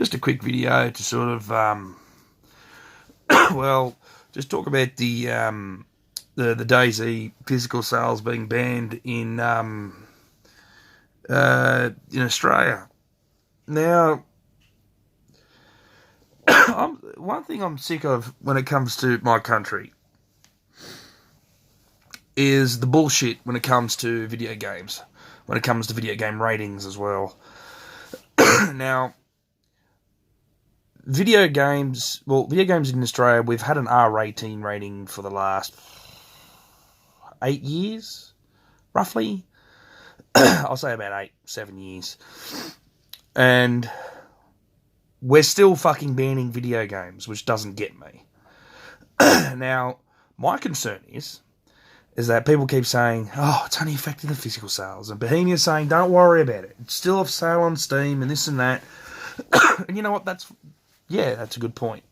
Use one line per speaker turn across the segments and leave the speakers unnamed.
Just a quick video to sort of, just talk about the Dayz physical sales being banned in Australia. Now, one thing I'm sick of when it comes to my country is the bullshit when it comes to video games, when it comes to video game ratings as well. Now, video games in Australia, we've had an R18 rating for the last 8 years, roughly. I'll say about 7 years. And we're still fucking banning video games, which doesn't get me. Now, my concern is that people keep saying, oh, it's only affecting the physical sales. And Bohemia's saying, don't worry about it. It's still off sale on Steam and this and that. And you know what? That's a good point.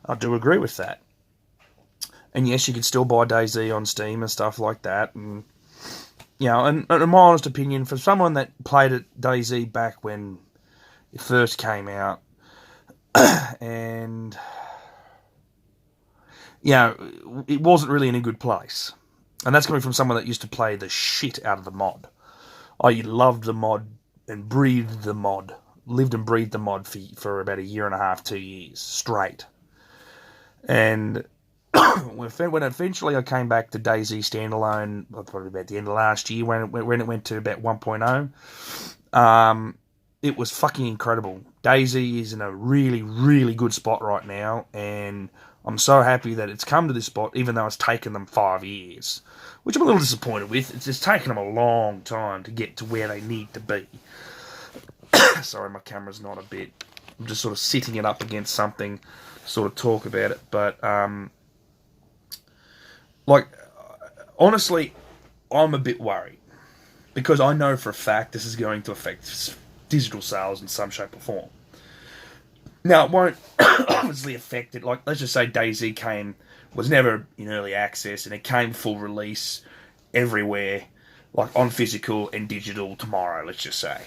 I do agree with that. And yes, you can still buy Dayz on Steam and stuff like that. And, you know, and in my honest opinion, for someone that played at Dayz back when it first came out, and, you know, it wasn't really in a good place. And that's coming from someone that used to play the shit out of the mod. I loved the mod and breathed the mod. Lived and breathed the mod for about 1.5 years, 2 years straight. And when eventually I came back to Dayz standalone, probably about the end of last year, when it went to about 1.0, it was fucking incredible. Dayz is in a really, really good spot right now, and I'm so happy that it's come to this spot, even though it's taken them 5 years, which I'm a little disappointed with. It's just taken them a long time to get to where they need to be. Sorry, my camera's not a bit. I'm just sort of sitting it up against something to sort of talk about it. But, honestly, I'm a bit worried. Because I know for a fact this is going to affect digital sales in some shape or form. Now, it won't obviously affect it. Like, let's just say Dayz was never in early access, and it came full release everywhere, like on physical and digital tomorrow, let's just say.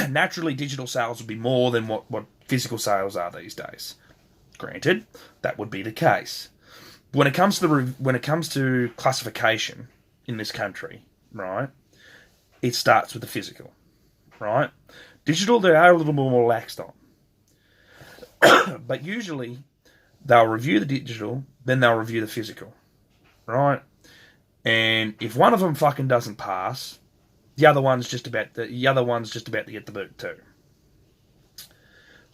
Naturally, digital sales would be more than what physical sales are these days. Granted, that would be the case. When it comes to classification in this country, right, it starts with the physical, right? Digital, they are a little more laxed on. But usually, they'll review the digital, then they'll review the physical, right? And if one of them fucking doesn't pass, the other one's just about to get the boot too.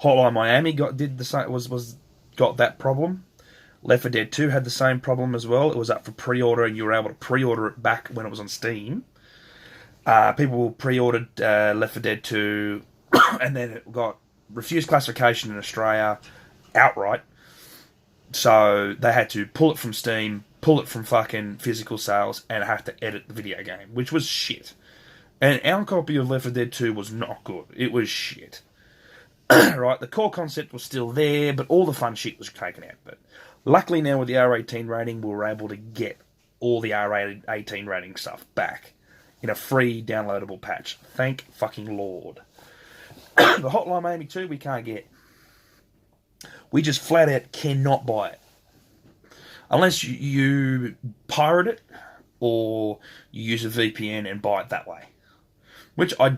Hotline Miami got that problem. Left 4 Dead 2 had the same problem as well. It was up for pre-order, and you were able to pre-order it back when it was on Steam. People pre-ordered Left 4 Dead 2, and then it got refused classification in Australia outright. So they had to pull it from Steam, pull it from fucking physical sales, and have to edit the video game, which was shit. And our copy of Left 4 Dead 2 was not good. It was shit. Right, the core concept was still there, but all the fun shit was taken out. But luckily now with the R18 rating, we were able to get all the R18 rating stuff back in a free downloadable patch. Thank fucking Lord. The Hotline Miami 2 we can't get. We just flat out cannot buy it. Unless you pirate it, or you use a VPN and buy it that way. Like as I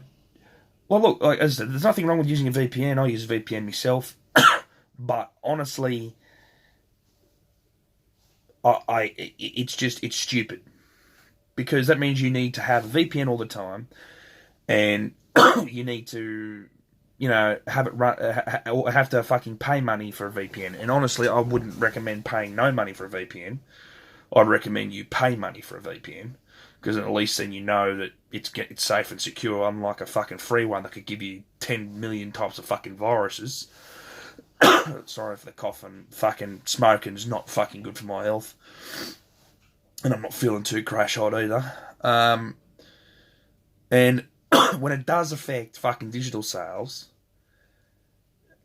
said, there's nothing wrong with using a VPN. I use a VPN myself. But honestly, it's stupid. Because that means you need to have a VPN all the time, and you need to, have it run, or have to fucking pay money for a VPN. And honestly, I wouldn't recommend paying no money for a VPN. I'd recommend you pay money for a VPN, because at least then you know that it's safe and secure, unlike a fucking free one that could give you 10 million types of fucking viruses. Sorry for the cough, and fucking smoking is not fucking good for my health. And I'm not feeling too crash hot either. And when it does affect fucking digital sales,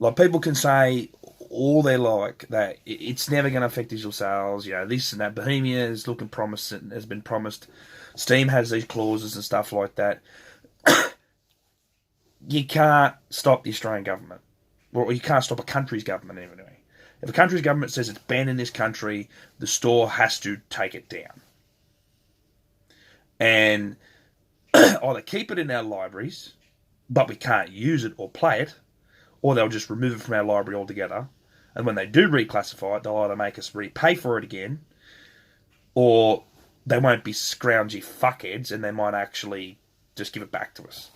like, people can say all they like that it's never going to affect digital sales, this and that. Bohemia is looking promising, has been promised. Steam has these clauses and stuff like that. You can't stop the Australian government. Well, you can't stop a country's government anyway. If a country's government says it's banned in this country, the store has to take it down. And either keep it in our libraries, but we can't use it or play it, or they'll just remove it from our library altogether. And when they do reclassify it, they'll either make us repay for it again, or they won't be scroungy fuckheads and they might actually just give it back to us.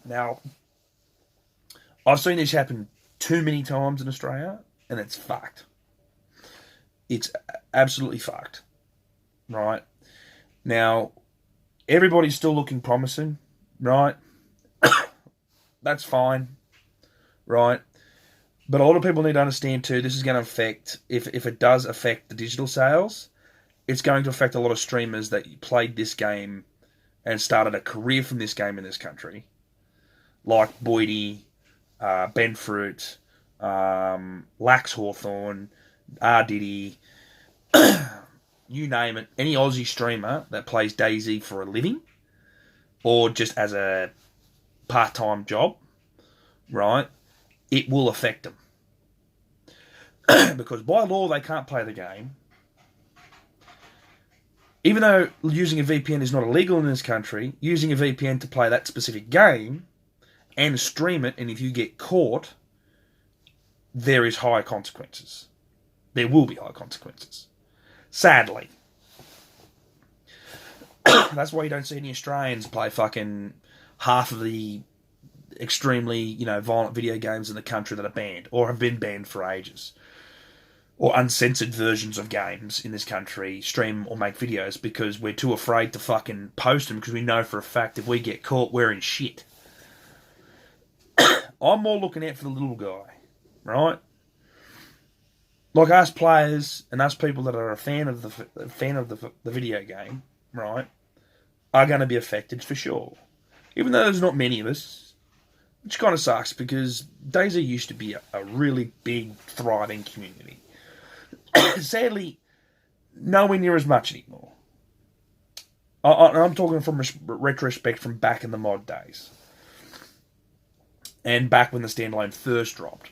Now, I've seen this happen too many times in Australia, and it's fucked. It's absolutely fucked. Right? Now, everybody's still looking promising, right? That's fine, right? But a lot of people need to understand too, this is going to affect, if it does affect the digital sales, it's going to affect a lot of streamers that played this game and started a career from this game in this country. Like Boydie, Ben Fruit, Lax Hawthorne, R. Diddy, you name it, any Aussie streamer that plays Dayz for a living, or just as a part-time job, right, it will affect them. Because by law, they can't play the game. Even though using a VPN is not illegal in this country, using a VPN to play that specific game and stream it, and if you get caught, there is high consequences. There will be high consequences. Sadly. That's why you don't see any Australians play fucking half of the extremely, violent video games in the country that are banned, or have been banned for ages. Or uncensored versions of games in this country stream or make videos because we're too afraid to fucking post them because we know for a fact if we get caught, we're in shit. I'm more looking out for the little guy, right? Like us players and us people that are a fan of the video game, right, are going to be affected for sure. Even though there's not many of us, which kind of sucks because Dayz used to be a really big, thriving community. Sadly, nowhere near as much anymore. I'm talking from retrospect from back in the mod days. And back when the standalone first dropped.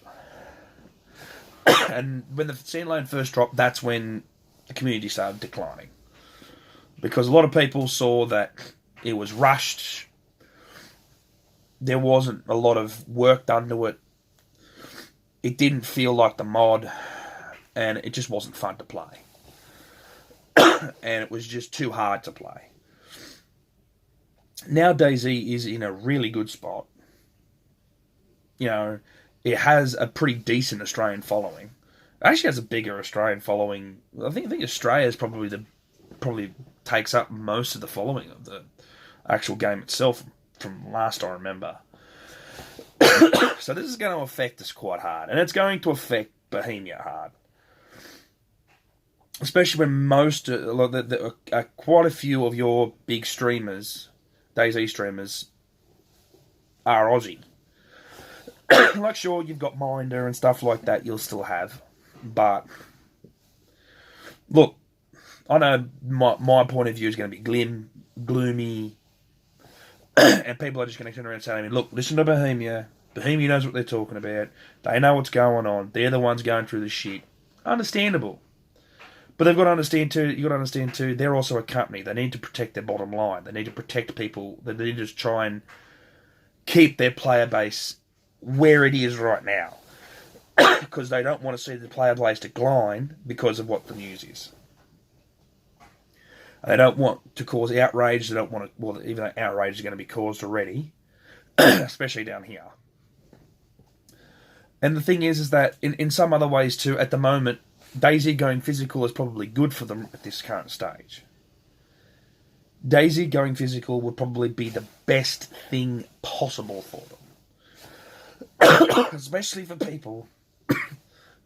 And when the standalone first dropped, that's when the community started declining. Because a lot of people saw that it was rushed. There wasn't a lot of work done to it. It didn't feel like the mod. And it just wasn't fun to play. And it was just too hard to play. Now Dayz is in a really good spot. It has a pretty decent Australian following. It actually has a bigger Australian following. I think Australia is probably takes up most of the following of the actual game itself from last I remember. So this is going to affect us quite hard. And it's going to affect Bohemia hard. Especially when quite a few of your big streamers, Dayz streamers, are Aussie. Like, sure, you've got Minder and stuff like that you'll still have. But, look, I know my point of view is going to be gloomy, and people are just going to turn around and say to me, look, listen to Bohemia. Bohemia knows what they're talking about. They know what's going on. They're the ones going through the shit. Understandable. But you've got to understand too, they're also a company. They need to protect their bottom line. They need to protect people. They need to try and keep their player base where it is right now. Because they don't want to see the player base decline because of what the news is. They don't want to cause outrage. They don't want to, well, even though outrage is going to be caused already, especially down here. And the thing is that in some other ways too, at the moment, Dayz going physical is probably good for them at this current stage. Dayz going physical would probably be the best thing possible for them. Especially for people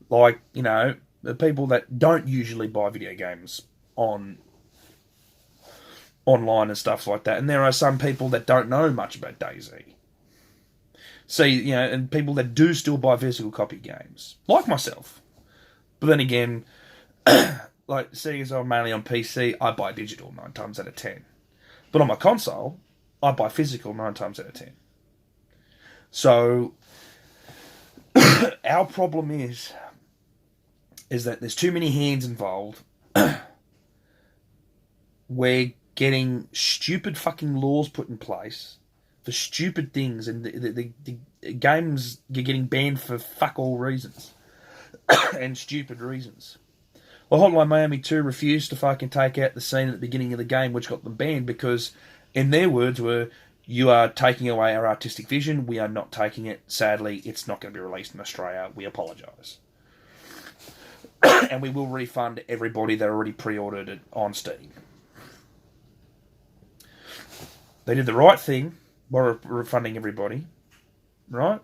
like, the people that don't usually buy video games online and stuff like that. And there are some people that don't know much about Dayz. See, and people that do still buy physical copy games, like myself. But then again, like, seeing as I'm mainly on PC, I buy digital 9 times out of 10. But on my console, I buy physical 9 times out of 10. So our problem is that there's too many hands involved. We're getting stupid fucking laws put in place for stupid things, and the games are getting banned for fuck all reasons and stupid reasons. Well, Hotline Miami 2 refused to fucking take out the scene at the beginning of the game, which got them banned because, in their words, were, you are taking away our artistic vision. We are not taking it. Sadly, it's not going to be released in Australia. We apologise. And we will refund everybody that already pre-ordered it on Steam. They did the right thing by refunding everybody, right?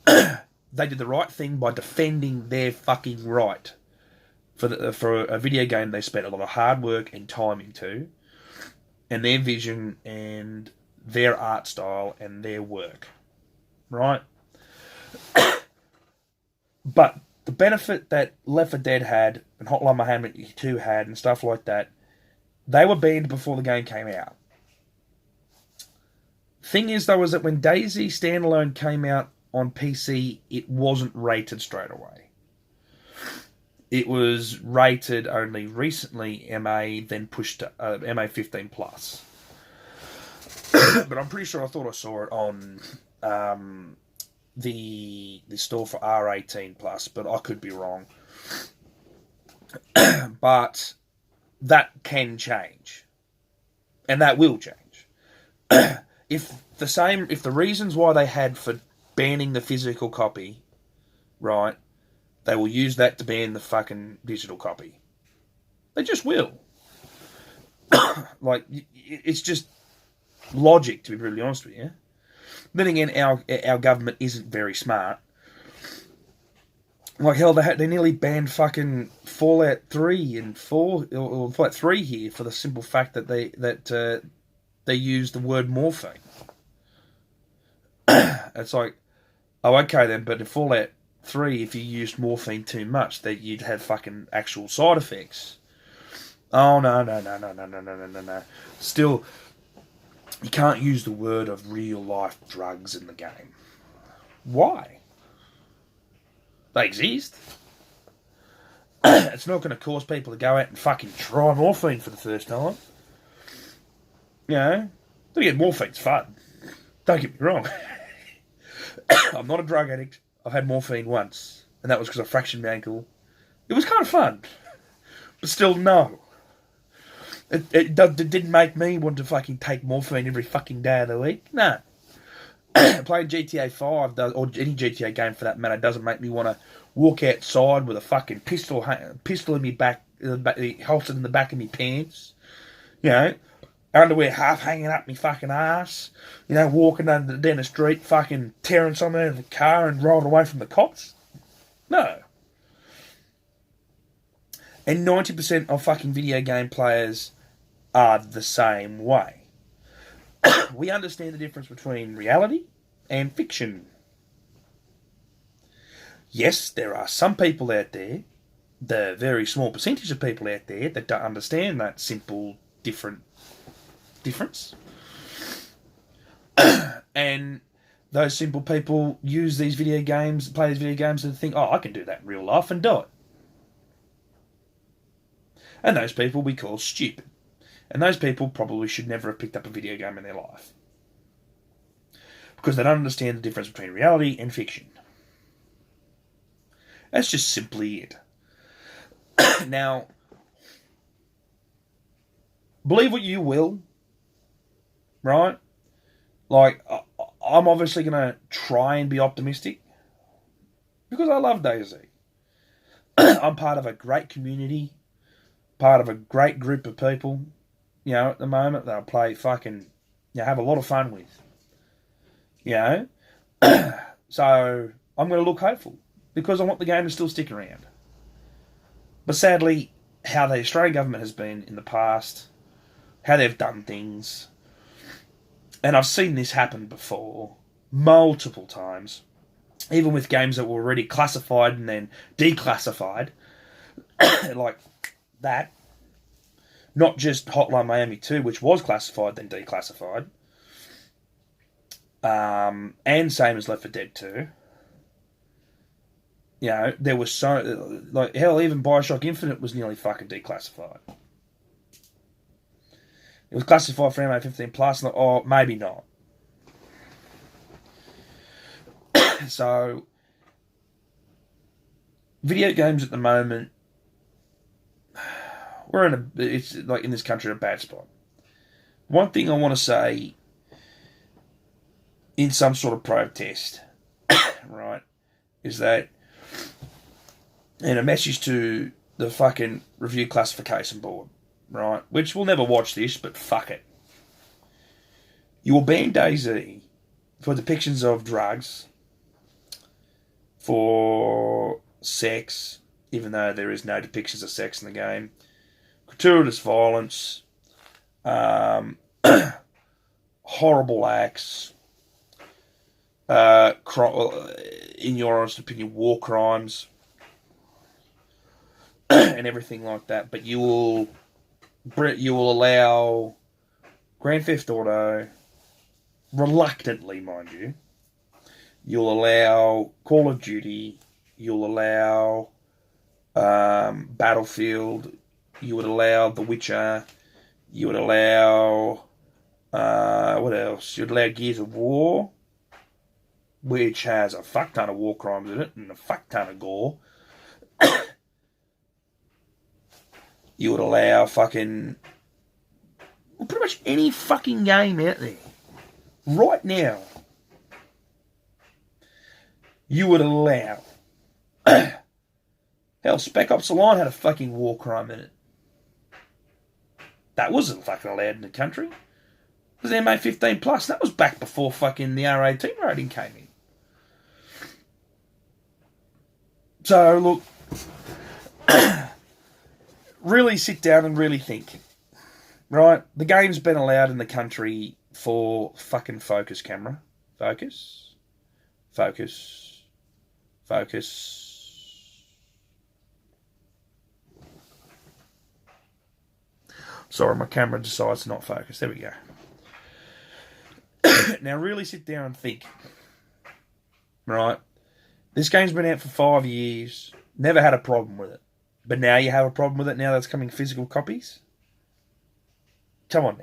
They did the right thing by defending their fucking right for a video game they spent a lot of hard work and time into, and their vision and their art style and their work, right? But the benefit that Left 4 Dead had and Hotline Miami 2 had and stuff like that, they were banned before the game came out. Thing is, though, is that when Dayz standalone came out on PC, it wasn't rated straight away. It was rated only recently MA, then pushed to MA 15 plus. But I'm pretty sure I thought I saw it on the store for R18 plus, but I could be wrong. But that can change, and that will change. If the reasons why they had for banning the physical copy, right, they will use that to ban the fucking digital copy. They just will. Like, it's just logic, to be brutally honest with you. Then again, our government isn't very smart. Like, hell, they nearly banned fucking Fallout 3 and 4, or Fallout 3 here, for the simple fact that they used the word morphine. It's like, oh, okay then, but in Fallout 3, if you used morphine too much, that you'd have fucking actual side effects. Oh, no. Still, you can't use the word of real-life drugs in the game. Why? They exist. It's not going to cause people to go out and fucking try morphine for the first time. You know? Then again, morphine's fun. Don't get me wrong. I'm not a drug addict. I've had morphine once, and that was because I fractured my ankle. It was kind of fun. But still, no. It didn't make me want to fucking take morphine every fucking day of the week. No. Playing GTA 5, or any GTA game for that matter, doesn't make me want to walk outside with a fucking pistol in my back, holstered in the back of my pants. You know, underwear half hanging up my fucking ass. You know, walking down the street, fucking tearing something out of the car and rolling away from the cops. No. And 90% of fucking video game players are the same way. We understand the difference between reality and fiction. Yes, there are some people out there, the very small percentage of people out there, that don't understand that simple difference. And those simple people use these video games, play these video games, and think, oh, I can do that in real life, and do it. And those people we call stupid. And those people probably should never have picked up a video game in their life. Because they don't understand the difference between reality and fiction. That's just simply it. Now, believe what you will, right? Like, I'm obviously going to try and be optimistic. Because I love Dayz. I'm part of a great community. Part of a great group of people. You know, at the moment, they'll play fucking, you know, have a lot of fun with. You know? So, I'm going to look hopeful. Because I want the game to still stick around. But sadly, how the Australian government has been in the past, how they've done things, and I've seen this happen before, multiple times, even with games that were already classified and then declassified, like that. Not just Hotline Miami 2, which was classified then declassified. and same as Left 4 Dead 2. You know, there was so... Like, hell, even Bioshock Infinite was nearly fucking declassified. It was classified for MA15 plus, or maybe not. So, video games at the moment, it's like in this country, a bad spot. One thing I want to say, in some sort of protest, right, is that, and a message to the fucking Review Classification Board, right, which will never watch this, but fuck it. You will ban Dayz for depictions of drugs, for sex, even though there is no depictions of sex in the game, gratuitous violence, horrible acts, in your honest opinion, war crimes, and everything like that. But you will allow Grand Theft Auto, reluctantly, mind you. You'll allow Call of Duty. You'll allow Battlefield. You would allow The Witcher. You would allow what else? You'd allow Gears of War, which has a fuck ton of war crimes in it and a fuck ton of gore. You would allow fucking... Well, pretty much any fucking game out there. Right now. You would allow... Hell, Spec Ops: The Line had a fucking war crime in it. That wasn't fucking allowed in the country. It was MA15 plus. That was back before fucking the R18 rating came in. So, look... really sit down and really think. Right? The game's been allowed in the country for fucking focus, camera. Focus. Focus. Focus. Sorry, my camera decides to not focus. There we go. Now really sit down and think. Right? This game's been out for 5 years. Never had a problem with it. But now you have a problem with it now that's coming physical copies? Come on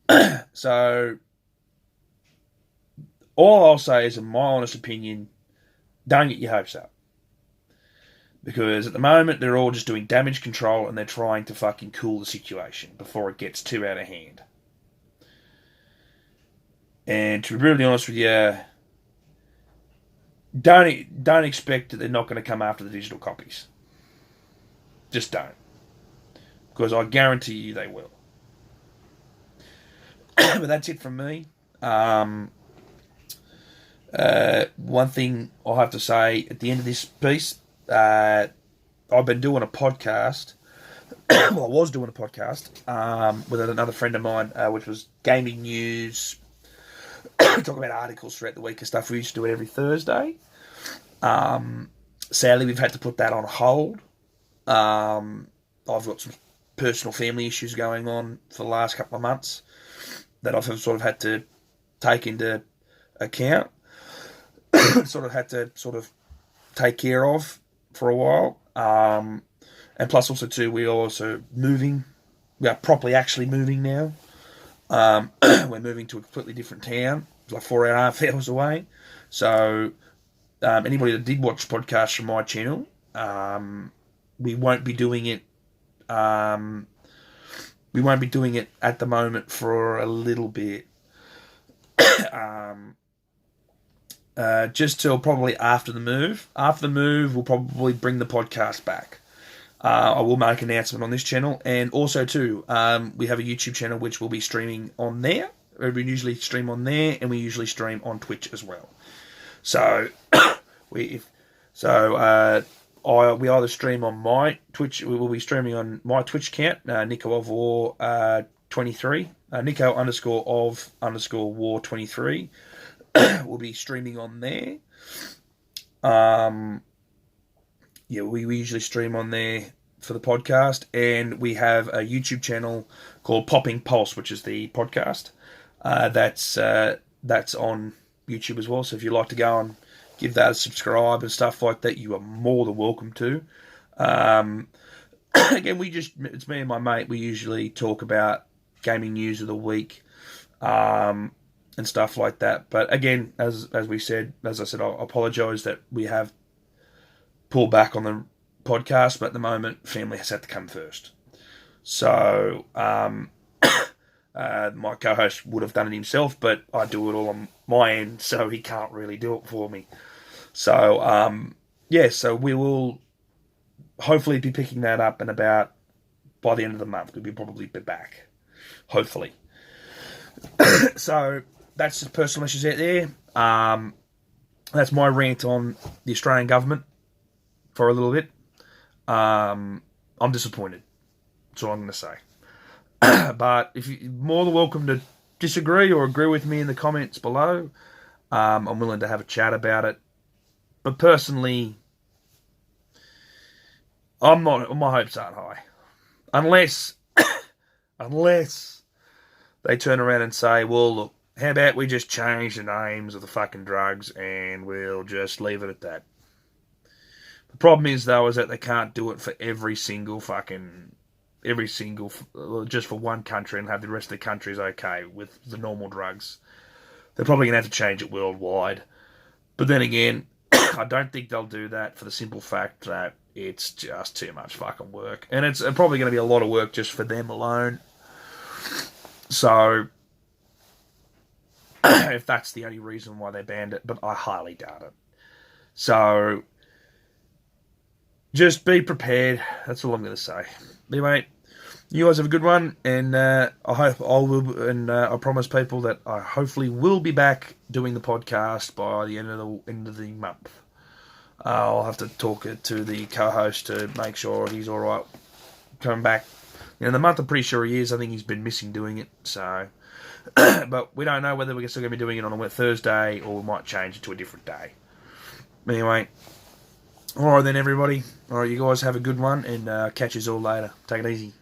now. So, all I'll say is, in my honest opinion, don't get your hopes up. Because at the moment, they're all just doing damage control and they're trying to fucking cool the situation before it gets too out of hand. And to be really honest with you, don't expect that they're not going to come after the digital copies. Just don't. Because I guarantee you they will. But that's it from me. One thing I'll have to say at the end of this piece, I've been doing a podcast. Well, I was doing a podcast with another friend of mine, which was gaming news. Talk about articles throughout the week and stuff. We used to do it every Thursday. Sadly, we've had to put that on hold. I've got some personal family issues going on for the last couple of months that I've sort of had to take into account. Sort of had to take care of for a while. And plus also too, we're also moving. We are properly actually moving now. We're moving to a completely different town. It's like 4.5 hours away. So anybody that did watch podcasts from my channel, we won't be doing it. We won't be doing it at the moment for a little bit. Just till probably after the move. After the move, we'll probably bring the podcast back. I will make an announcement on this channel. And also, too, we have a YouTube channel which will be streaming on there. We usually stream on there, and we usually stream on Twitch as well. So, we either stream on my Twitch. We will be streaming on my Twitch account, Nico of War 23, Nico _of War 23. We'll be streaming on there. We usually stream on there for the podcast, and we have a YouTube channel called Popping Pulse, which is the podcast. That's that's on YouTube as well. So if you'd like to go and give that a subscribe and stuff like that, you are more than welcome to. Again, it's me and my mate. We usually talk about gaming news of the week and stuff like that. But again, as I said, I apologise that we have pulled back on the podcast, but at the moment, family has had to come first. So my co-host would have done it himself, but I do it all on my end, so he can't really do it for me. So so we will hopefully be picking that up in about by the end of the month. We'll probably be back, hopefully. So that's the personal issues out there. That's my rant on the Australian government for a little bit. I'm disappointed. That's all I'm going to say. But if you're more than welcome to disagree or agree with me in the comments below, I'm willing to have a chat about it. But personally, my hopes aren't high. Unless they turn around and say, well, look, how about we just change the names of the fucking drugs and we'll just leave it at that. The problem is, though, is that they can't do it for just for one country and have the rest of the countries okay with the normal drugs. They're probably going to have to change it worldwide. But then again, I don't think they'll do that for the simple fact that it's just too much fucking work. And it's probably going to be a lot of work just for them alone. So, if that's the only reason why they banned it, but I highly doubt it. So, just be prepared. That's all I'm going to say. Anyway, you guys have a good one, and I promise people that I hopefully will be back doing the podcast by the end of the month. I'll have to talk to the co-host to make sure he's all right coming back. The month I'm pretty sure he is. I think he's been missing doing it. So, but we don't know whether we're still going to be doing it on a Thursday or we might change it to a different day. Anyway, all right then, everybody. All right, you guys have a good one, and catch you all later. Take it easy.